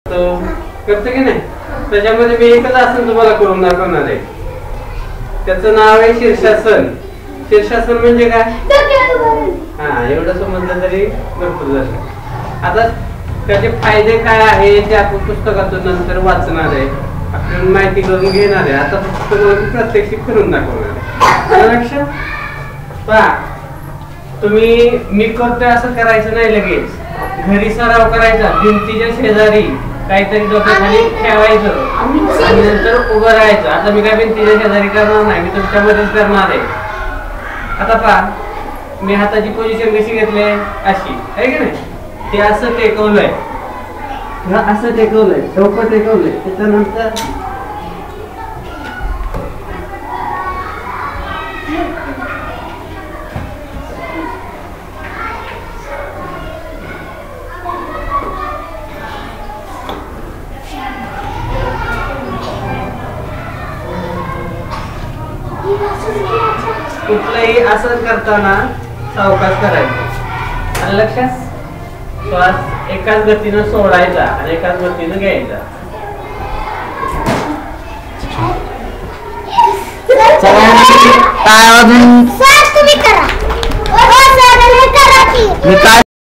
करते की नाही. त्याच्यामध्ये मी एकच आसन तुम्हाला करून दाखवणार आहे. त्याचं नाव आहे शीर्षासन. शीर्षासन म्हणजे काय? हा, एवढं समजलं तरी भरपूर झालं. आता त्याचे फायदे काय आहे ते आपण पुस्तकातून नंतर वाचणार आहे, आपण माहिती करून घेणार आहे. आता पुस्तकामध्ये प्रत्यक्षित करून दाखवणार आहे. लक्षात पहा, तुम्ही मी करतोय असं करायचं नाही. लगेच घरी सराव करायचा. भिंतीच्या शेजारी काहीतरी डोक्याखाली ठेवायचं आणि नंतर उभं राहायचं. आता मी काय भिंतीच्या शेजारी करणार नाही, मी तुमच्यामध्येच करणार आहे. आता पहा, मी हाताची पोझिशन कशी घेतली, अशी आहे की नाही. ते असं टेकवलंय, असं टेकवलंय, डोकं टेकवलंय. त्याच्यानंतर कुठलंही असं करताना सावकाश करायचं. आणि लक्षात, श्वास एकाच गतीनं सोडायचा आणि एकाच गतीनं घ्यायचा. काय अजून?